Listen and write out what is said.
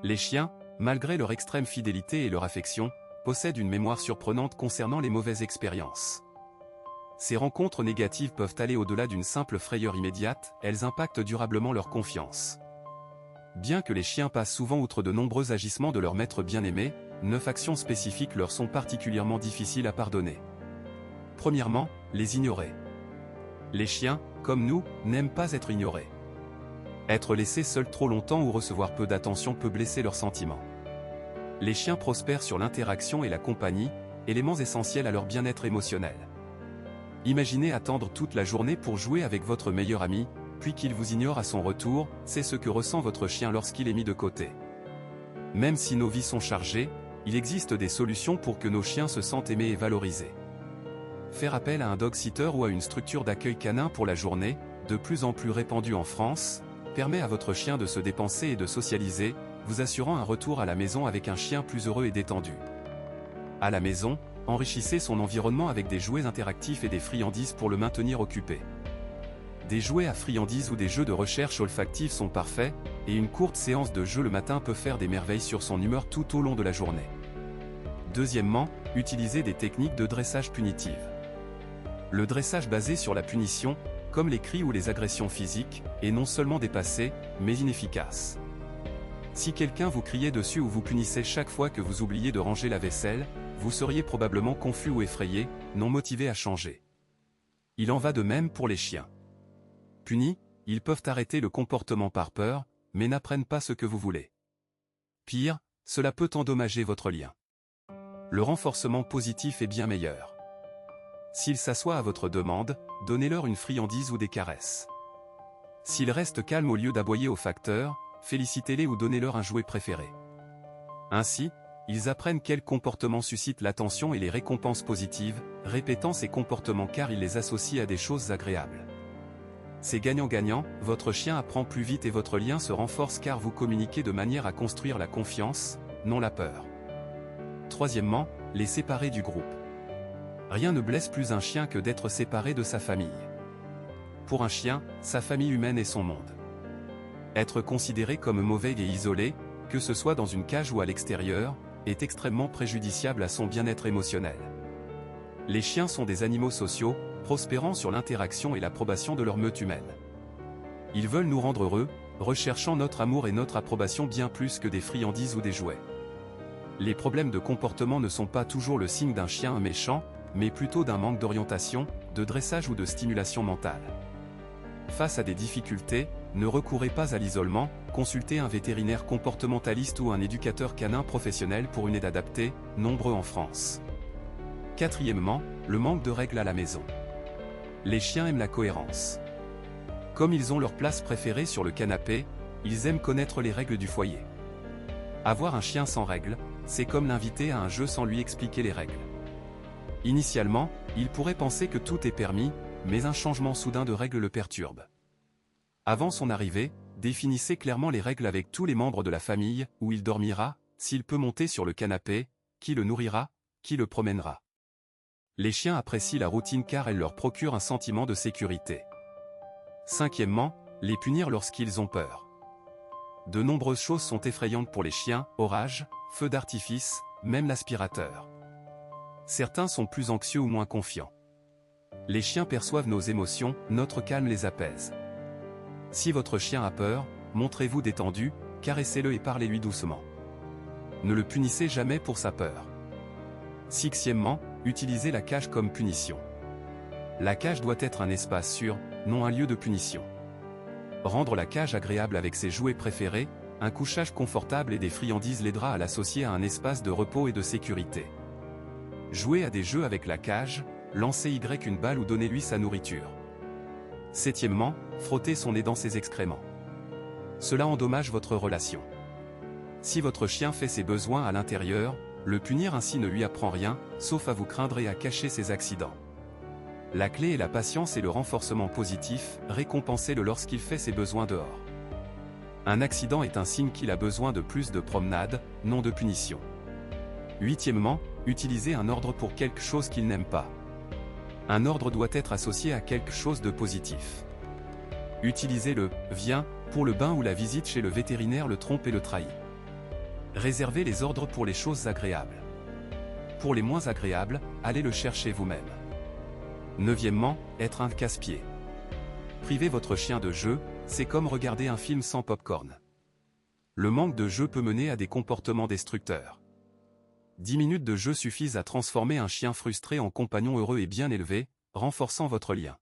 Les chiens, malgré leur extrême fidélité et leur affection, possèdent une mémoire surprenante concernant les mauvaises expériences. Ces rencontres négatives peuvent aller au-delà d'une simple frayeur immédiate, elles impactent durablement leur confiance. Bien que les chiens passent souvent outre de nombreux agissements de leur maître bien-aimé, 9 actions spécifiques leur sont particulièrement difficiles à pardonner. Premièrement, les ignorer. Les chiens, comme nous, n'aiment pas être ignorés. Être laissés seuls trop longtemps ou recevoir peu d'attention peut blesser leurs sentiments. Les chiens prospèrent sur l'interaction et la compagnie, éléments essentiels à leur bien-être émotionnel. Imaginez attendre toute la journée pour jouer avec votre meilleur ami, puis qu'il vous ignore à son retour, c'est ce que ressent votre chien lorsqu'il est mis de côté. Même si nos vies sont chargées, il existe des solutions pour que nos chiens se sentent aimés et valorisés. Faire appel à un dog-sitter ou à une structure d'accueil canin pour la journée, de plus en plus répandue en France, permet à votre chien de se dépenser et de socialiser, vous assurant un retour à la maison avec un chien plus heureux et détendu. À la maison, enrichissez son environnement avec des jouets interactifs et des friandises pour le maintenir occupé. Des jouets à friandises ou des jeux de recherche olfactive sont parfaits, et une courte séance de jeu le matin peut faire des merveilles sur son humeur tout au long de la journée. Deuxièmement, utilisez des techniques de dressage punitive. Le dressage basé sur la punition, comme les cris ou les agressions physiques, est non seulement dépassé, mais inefficace. Si quelqu'un vous criait dessus ou vous punissait chaque fois que vous oubliez de ranger la vaisselle, vous seriez probablement confus ou effrayé, non motivé à changer. Il en va de même pour les chiens. Punis, ils peuvent arrêter le comportement par peur, mais n'apprennent pas ce que vous voulez. Pire, cela peut endommager votre lien. Le renforcement positif est bien meilleur. S'ils s'assoient à votre demande, donnez-leur une friandise ou des caresses. S'ils restent calmes au lieu d'aboyer au facteur, félicitez-les ou donnez-leur un jouet préféré. Ainsi, ils apprennent quel comportement suscite l'attention et les récompenses positives, répétant ces comportements car ils les associent à des choses agréables. C'est gagnant-gagnant, votre chien apprend plus vite et votre lien se renforce car vous communiquez de manière à construire la confiance, non la peur. Troisièmement, les séparer du groupe. Rien ne blesse plus un chien que d'être séparé de sa famille. Pour un chien, sa famille humaine est son monde. Être considéré comme mauvais et isolé, que ce soit dans une cage ou à l'extérieur, est extrêmement préjudiciable à son bien-être émotionnel. Les chiens sont des animaux sociaux, prospérant sur l'interaction et l'approbation de leur meute humaine. Ils veulent nous rendre heureux, recherchant notre amour et notre approbation bien plus que des friandises ou des jouets. Les problèmes de comportement ne sont pas toujours le signe d'un chien méchant, mais plutôt d'un manque d'orientation, de dressage ou de stimulation mentale. Face à des difficultés, ne recourez pas à l'isolement, consultez un vétérinaire comportementaliste ou un éducateur canin professionnel pour une aide adaptée, nombreux en France. Quatrièmement, le manque de règles à la maison. Les chiens aiment la cohérence. Comme ils ont leur place préférée sur le canapé, ils aiment connaître les règles du foyer. Avoir un chien sans règles, c'est comme l'inviter à un jeu sans lui expliquer les règles. Initialement, il pourrait penser que tout est permis, mais un changement soudain de règles le perturbe. Avant son arrivée, définissez clairement les règles avec tous les membres de la famille, où il dormira, s'il peut monter sur le canapé, qui le nourrira, qui le promènera. Les chiens apprécient la routine car elle leur procure un sentiment de sécurité. Cinquièmement, les punir lorsqu'ils ont peur. De nombreuses choses sont effrayantes pour les chiens, orages, feux d'artifice, même l'aspirateur. Certains sont plus anxieux ou moins confiants. Les chiens perçoivent nos émotions, notre calme les apaise. Si votre chien a peur, montrez-vous détendu, caressez-le et parlez-lui doucement. Ne le punissez jamais pour sa peur. Sixièmement, utilisez la cage comme punition. La cage doit être un espace sûr, non un lieu de punition. Rendre la cage agréable avec ses jouets préférés, un couchage confortable et des friandises l'aidera à l'associer à un espace de repos et de sécurité. Jouez à des jeux avec la cage, lancez une balle ou donnez-lui sa nourriture. Septièmement, frottez son nez dans ses excréments. Cela endommage votre relation. Si votre chien fait ses besoins à l'intérieur, le punir ainsi ne lui apprend rien, sauf à vous craindre et à cacher ses accidents. La clé est la patience et le renforcement positif, récompensez-le lorsqu'il fait ses besoins dehors. Un accident est un signe qu'il a besoin de plus de promenade, non de punition. Huitièmement, utilisez un ordre pour quelque chose qu'il n'aime pas. Un ordre doit être associé à quelque chose de positif. Utilisez le « viens » pour le bain ou la visite chez le vétérinaire le trompe et le trahit. Réservez les ordres pour les choses agréables. Pour les moins agréables, allez le chercher vous-même. 9e, être un casse-pied. Priver votre chien de jeu, c'est comme regarder un film sans pop-corn. Le manque de jeu peut mener à des comportements destructeurs. 10 minutes de jeu suffisent à transformer un chien frustré en compagnon heureux et bien élevé, renforçant votre lien.